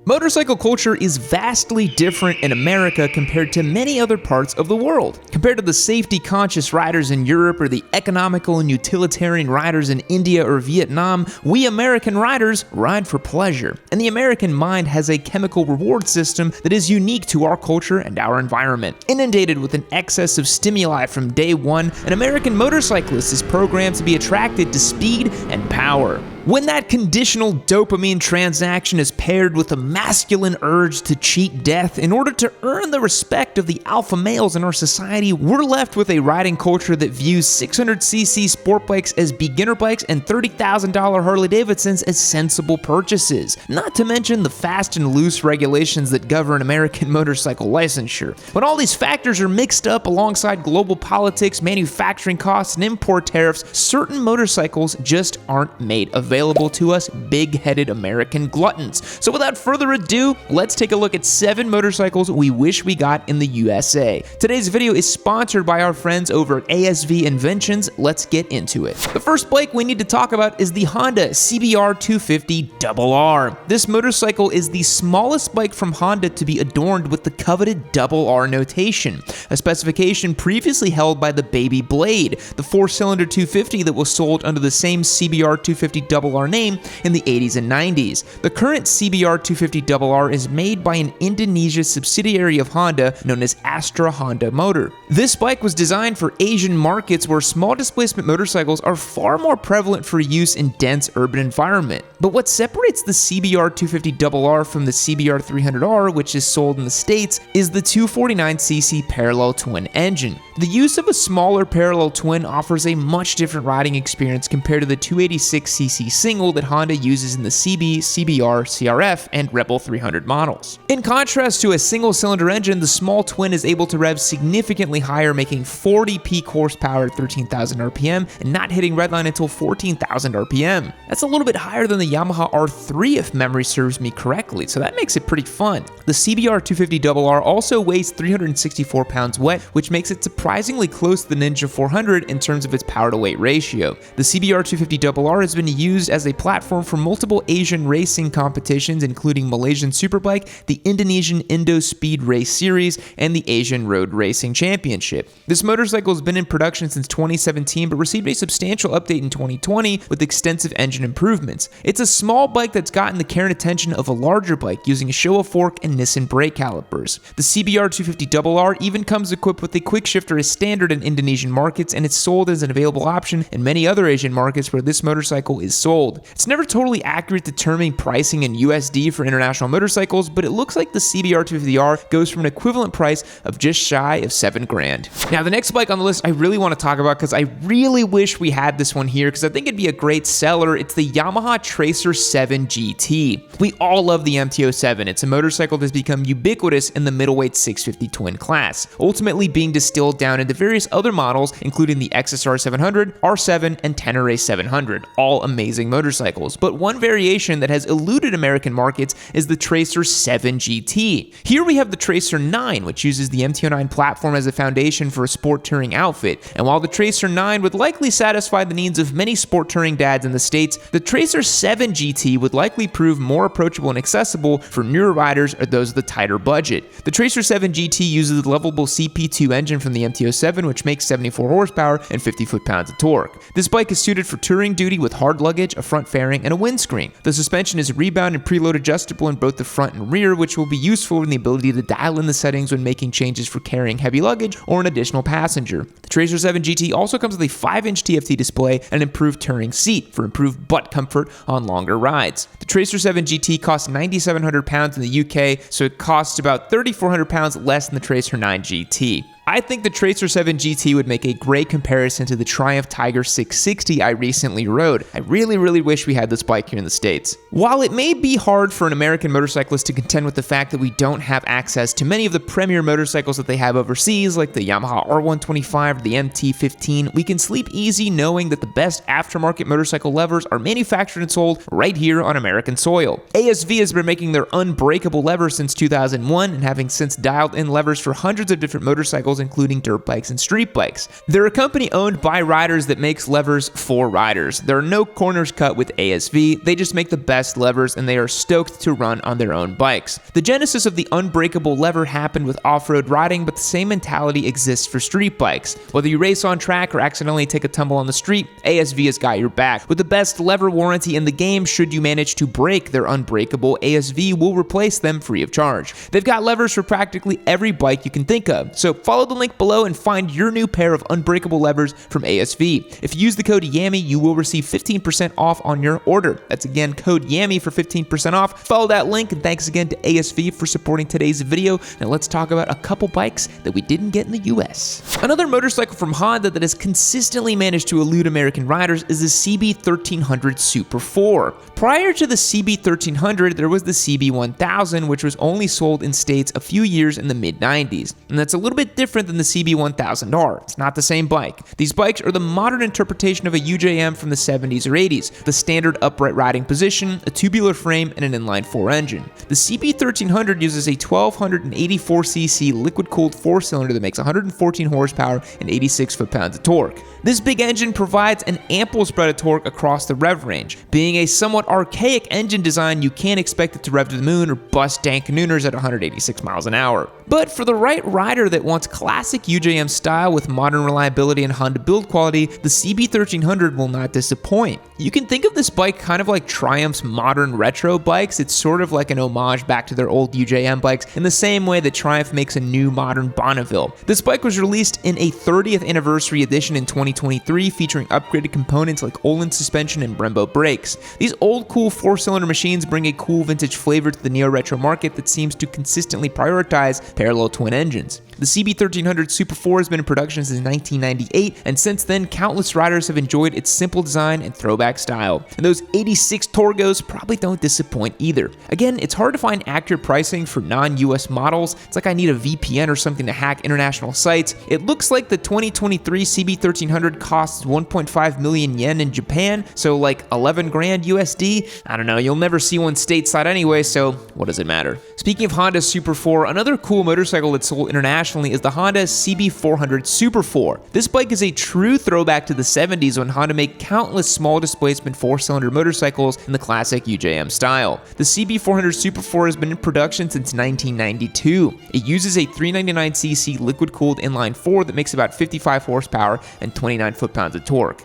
Motorcycle culture is vastly different in America compared to many other parts of the world. Compared to the safety-conscious riders in Europe or the economical and utilitarian riders in India or Vietnam, we American riders ride for pleasure. And the American mind has a chemical reward system that is unique to our culture and our environment. Inundated with an excess of stimuli from day one, an American motorcyclist is programmed to be attracted to speed and power. When that conditional dopamine transaction is paired with a masculine urge to cheat death in order to earn the respect of the alpha males in our society, we're left with a riding culture that views 600cc sport bikes as beginner bikes and $30,000 Harley-Davidsons as sensible purchases, not to mention the fast and loose regulations that govern American motorcycle licensure. When all these factors are mixed up alongside global politics, manufacturing costs, and import tariffs, certain motorcycles just aren't made available to us big-headed American gluttons. So without further ado, let's take a look at 7 motorcycles we wish we got in the USA. Today's video is sponsored by our friends over at ASV Inventions. Let's get into it. The first bike we need to talk about is the Honda CBR 250RR. This motorcycle is the smallest bike from Honda to be adorned with the coveted RR notation, a specification previously held by the Baby Blade, the 4-cylinder 250 that was sold under the same CBR 250RR name in the 80s and 90s. The current CBR 250RR is made by an Indonesia subsidiary of Honda known as Astra Honda Motor. This bike was designed for Asian markets where small displacement motorcycles are far more prevalent for use in dense urban environment. But what separates the CBR 250RR from the CBR 300R, which is sold in the States, is the 249cc parallel twin engine. The use of a smaller parallel twin offers a much different riding experience compared to the 286cc single that Honda uses in the CB, CBR, CRF, and Rebel 300 models. In contrast to a single-cylinder engine, the small twin is able to rev significantly higher, making 40 peak horsepower at 13,000 RPM and not hitting redline until 14,000 RPM. That's a little bit higher than the Yamaha R3 if memory serves me correctly, so that makes it pretty fun. The CBR 250RR also weighs 364 pounds wet, which makes it surprisingly close to the Ninja 400 in terms of its power-to-weight ratio. The CBR 250RR has been used as a platform for multiple Asian racing competitions, including Malaysian Superbike, the Indonesian Indo Speed Race Series, and the Asian Road Racing Championship. This motorcycle has been in production since 2017, but received a substantial update in 2020 with extensive engine improvements. It's a small bike that's gotten the care and attention of a larger bike, using a Showa fork and Nissin brake calipers. The CBR 250RR even comes equipped with a quick shifter as standard in Indonesian markets, and it's sold as an available option in many other Asian markets where this motorcycle is sold. It's never totally accurate determining pricing in USD for international motorcycles, but it looks like the CBR 250R goes from an equivalent price of just shy of $7,000. Now, the next bike on the list I really want to talk about because I really wish we had this one here because I think it'd be a great seller. It's the Yamaha Tracer 7 GT. We all love the MT-07. It's a motorcycle that's become ubiquitous in the middleweight 650 twin class, ultimately being distilled down into various other models, including the XSR 700, R7, and Tenere 700, all amazing motorcycles. But one variation that has eluded American markets is the Tracer 7 GT. Here we have the Tracer 9, which uses the MT-09 platform as a foundation for a sport touring outfit. And while the Tracer 9 would likely satisfy the needs of many sport touring dads in the States, the Tracer 7 GT would likely prove more approachable and accessible for newer riders or those with a tighter budget. The Tracer 7 GT uses the lovable CP2 engine from the MT-07, which makes 74 horsepower and 50 foot-pounds of torque. This bike is suited for touring duty with hard luggage, a front fairing, and a windscreen. The suspension is rebound and preload adjustable in both the front and rear, which will be useful in the ability to dial in the settings when making changes for carrying heavy luggage or an additional passenger. The Tracer 7 GT also comes with a 5-inch TFT display and an improved touring seat for improved butt comfort on longer rides. The Tracer 7 GT costs £9,700 in the UK, so it costs about £3,400 less than the Tracer 9 GT. I think the Tracer 7 GT would make a great comparison to the Triumph Tiger 660 I recently rode. I really wish we had this bike here in the States. While it may be hard for an American motorcyclist to contend with the fact that we don't have access to many of the premier motorcycles that they have overseas, like the Yamaha R125 or the MT-15, we can sleep easy knowing that the best aftermarket motorcycle levers are manufactured and sold right here on American soil. ASV has been making their unbreakable levers since 2001 and having since dialed in levers for hundreds of different motorcycles motorcycles, including dirt bikes and street bikes. They're a company owned by riders that makes levers for riders. There are no corners cut with ASV, they just make the best levers and they are stoked to run on their own bikes. The genesis of the unbreakable lever happened with off-road riding, but the same mentality exists for street bikes. Whether you race on track or accidentally take a tumble on the street, ASV has got your back. With the best lever warranty in the game, should you manage to break their unbreakable, ASV will replace them free of charge. They've got levers for practically every bike you can think of, so follow the link below and find your new pair of unbreakable levers from ASV. If you use the code YAMI, you will receive 15% off on your order. That's again code YAMI for 15% off. Follow that link, and thanks again to ASV for supporting today's video. Now let's talk about a couple bikes that we didn't get in the US. Another motorcycle from Honda that has consistently managed to elude American riders is the CB1300 Super 4. Prior to the CB1300, there was the CB1000, which was only sold in states a few years in the mid-90s. And that's a little bit different than the CB1000R. It's not the same bike. These bikes are the modern interpretation of a UJM from the 70s or 80s, the standard upright riding position, a tubular frame, and an inline-4 engine. The CB1300 uses a 1284cc liquid-cooled 4-cylinder that makes 114 horsepower and 86 foot-pounds of torque. This big engine provides an ample spread of torque across the rev range. Being a somewhat archaic engine design, you can't expect it to rev to the moon or bust dank nooners at 186 miles an hour. But for the right rider that wants classic UJM style with modern reliability and Honda build quality, the CB1300 will not disappoint. You can think of this bike kind of like Triumph's modern retro bikes. It's sort of like an homage back to their old UJM bikes in the same way that Triumph makes a new modern Bonneville. This bike was released in a 30th anniversary edition in 2023 featuring upgraded components like Olin suspension and Brembo brakes. These old cool 4-cylinder machines bring a cool vintage flavor to the neo-retro market that seems to consistently prioritize parallel twin engines. The CB1300 Super 4 has been in production since 1998, and since then, countless riders have enjoyed its simple design and throwback style. And those 86 Torgos probably don't disappoint either. Again, it's hard to find accurate pricing for non-US models. It's like I need a VPN or something to hack international sites. It looks like the 2023 CB1300 costs 1.5 million yen in Japan, so like 11 grand USD. I don't know, you'll never see one stateside anyway, so what does it matter? Speaking of Honda Super 4, another cool motorcycle that's sold internationally is the Honda CB400 Super 4. This bike is a true throwback to the 70s when Honda made countless small displacement 4-cylinder motorcycles in the classic UJM style. The CB400 Super 4 has been in production since 1992. It uses a 399cc liquid-cooled inline-4 that makes about 55 horsepower and 29 foot-pounds of torque.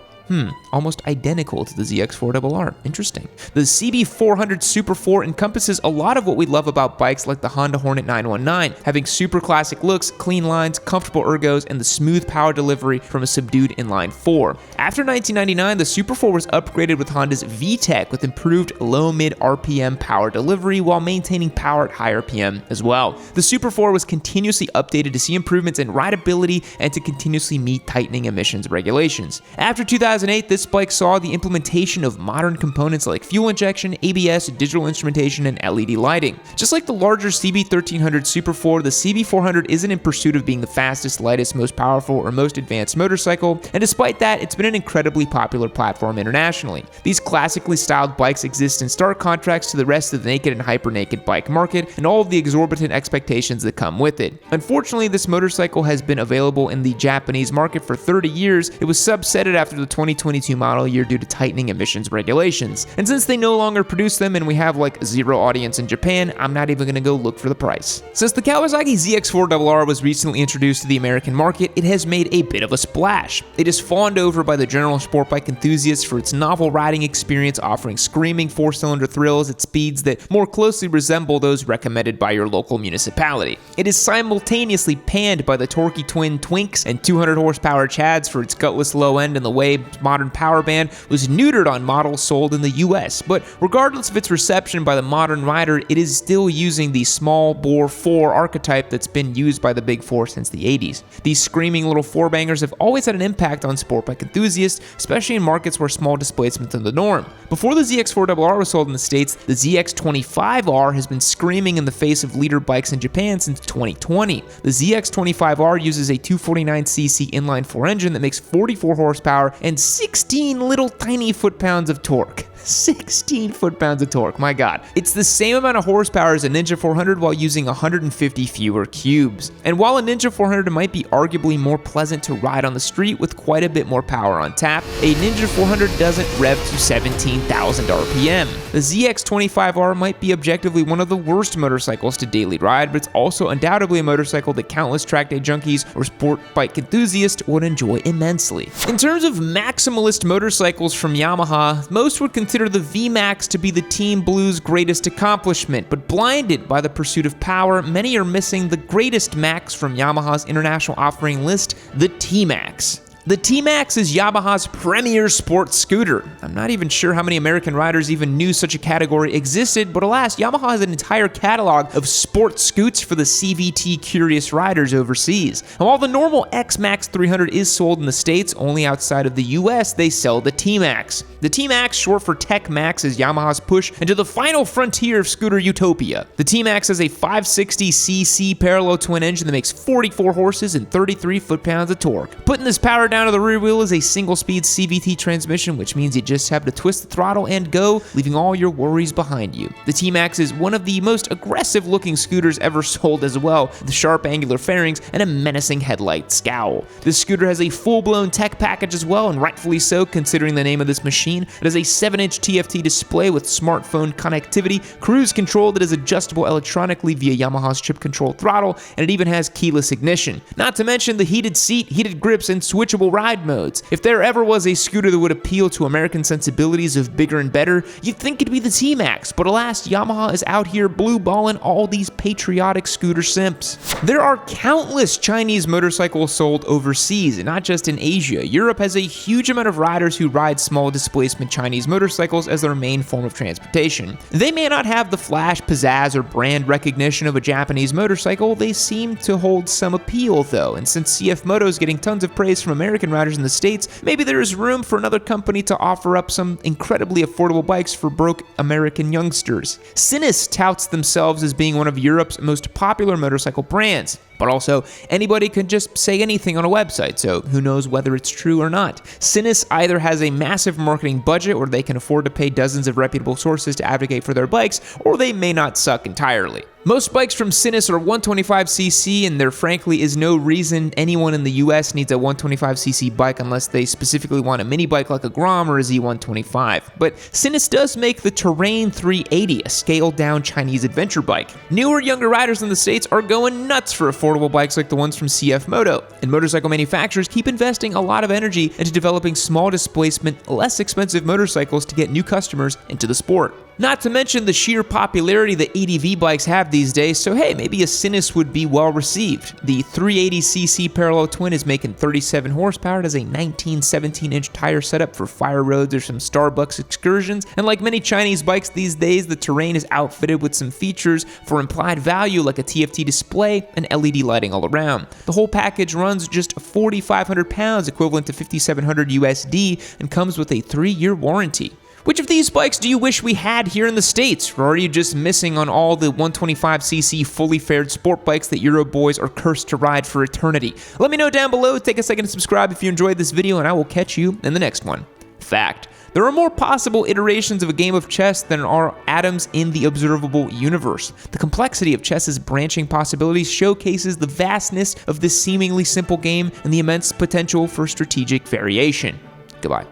Almost identical to the ZX4RR. Interesting. The CB400 Super 4 encompasses a lot of what we love about bikes like the Honda Hornet 919, having super classic looks, clean lines, comfortable ergos, and the smooth power delivery from a subdued inline 4. After 1999, the Super 4 was upgraded with Honda's VTEC with improved low-mid RPM power delivery while maintaining power at high RPM as well. The Super 4 was continuously updated to see improvements in rideability and to continuously meet tightening emissions regulations. After 2008, this bike saw the implementation of modern components like fuel injection, ABS, digital instrumentation, and LED lighting. Just like the larger CB1300 Super 4, the CB400 isn't in pursuit of being the fastest, lightest, most powerful, or most advanced motorcycle, and despite that, it's been an incredibly popular platform internationally. These classically styled bikes exist in stark contrast to the rest of the naked and hyper-naked bike market, and all of the exorbitant expectations that come with it. Unfortunately, this motorcycle has been available in the Japanese market for 30 years. It was subsetted after the 2022 model year due to tightening emissions regulations. And since they no longer produce them and we have like zero audience in Japan, I'm not even gonna go look for the price. Since the Kawasaki ZX4RR was recently introduced to the American market, it has made a bit of a splash. It is fawned over by the general sport bike enthusiasts for its novel riding experience, offering screaming 4-cylinder thrills at speeds that more closely resemble those recommended by your local municipality. It is simultaneously panned by the torquey twin Twinks and 200 horsepower Chads for its gutless low end and the way modern power band was neutered on models sold in the US, but regardless of its reception by the modern rider, it is still using the small bore 4 archetype that's been used by the Big Four since the 80s. These screaming little 4-bangers have always had an impact on sport bike enthusiasts, especially in markets where small displacements are the norm. Before the ZX4RR was sold in the States, the ZX25R has been screaming in the face of leader bikes in Japan since 2020. The ZX25R uses a 249cc inline 4 engine that makes 44 horsepower and 16 little tiny foot-pounds of torque. 16 foot-pounds of torque, my god. It's the same amount of horsepower as a Ninja 400 while using 150 fewer cubes. And while a Ninja 400 might be arguably more pleasant to ride on the street with quite a bit more power on tap, a Ninja 400 doesn't rev to 17,000 RPM. The ZX25R might be objectively one of the worst motorcycles to daily ride, but it's also undoubtedly a motorcycle that countless track day junkies or sport bike enthusiasts would enjoy immensely. In terms of maximalist motorcycles from Yamaha, most would consider the VMAX to be the Team Blue's greatest accomplishment, but blinded by the pursuit of power, many are missing the greatest max from Yamaha's international offering list, the T-Max. The T-Max is Yamaha's premier sports scooter. I'm not even sure how many American riders even knew such a category existed, but alas, Yamaha has an entire catalog of sports scoots for the CVT curious riders overseas. And while the normal X-Max 300 is sold in the States, only outside of the US they sell the T-Max. The T-Max, short for Tech Max, is Yamaha's push into the final frontier of scooter utopia. The T-Max has a 560cc parallel twin engine that makes 44 horses and 33 foot-pounds of torque. Putting this power down to the rear wheel is a single-speed CVT transmission, which means you just have to twist the throttle and go, leaving all your worries behind you. The T-Max is one of the most aggressive-looking scooters ever sold as well, with sharp angular fairings and a menacing headlight scowl. This scooter has a full-blown tech package as well, and rightfully so considering the name of this machine. It has a 7-inch TFT display with smartphone connectivity, cruise control that is adjustable electronically via Yamaha's chip control throttle, and it even has keyless ignition. Not to mention the heated seat, heated grips, and switchable ride modes. If there ever was a scooter that would appeal to American sensibilities of bigger and better, you'd think it'd be the T-Max, but alas, Yamaha is out here blue-balling all these patriotic scooter simps. There are countless Chinese motorcycles sold overseas, and not just in Asia. Europe has a huge amount of riders who ride small displacement Chinese motorcycles as their main form of transportation. They may not have the flash, pizzazz, or brand recognition of a Japanese motorcycle, they seem to hold some appeal though, and since CF Moto is getting tons of praise from American riders in the States, maybe there is room for another company to offer up some incredibly affordable bikes for broke American youngsters. SINNIS touts themselves as being one of Europe's most popular motorcycle brands, but also anybody can just say anything on a website, so who knows whether it's true or not. SINNIS either has a massive marketing budget or they can afford to pay dozens of reputable sources to advocate for their bikes, or they may not suck entirely. Most bikes from SINNIS are 125cc, and there frankly is no reason anyone in the US needs a 125cc bike unless they specifically want a mini bike like a Grom or a Z125. But SINNIS does make the Terrain 380, a scaled-down Chinese adventure bike. Newer, younger riders in the States are going nuts for affordable bikes like the ones from CF Moto, and motorcycle manufacturers keep investing a lot of energy into developing small displacement, less expensive motorcycles to get new customers into the sport. Not to mention the sheer popularity that ADV bikes have these days, so hey, maybe a SINNIS would be well received. The 380cc parallel twin is making 37 horsepower, it has a 17-inch tire setup for fire roads or some Starbucks excursions, and like many Chinese bikes these days, the Terrain is outfitted with some features for implied value like a TFT display and LED lighting all around. The whole package runs just 4,500 pounds, equivalent to 5,700 USD, and comes with a 3-year warranty. Which of these bikes do you wish we had here in the States, or are you just missing on all the 125cc fully fared sport bikes that Euro boys are cursed to ride for eternity? Let me know down below, take a second to subscribe if you enjoyed this video, and I will catch you in the next one. Fact: there are more possible iterations of a game of chess than are atoms in the observable universe. The complexity of chess's branching possibilities showcases the vastness of this seemingly simple game and the immense potential for strategic variation. Goodbye.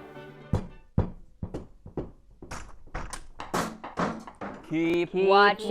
Keep watching.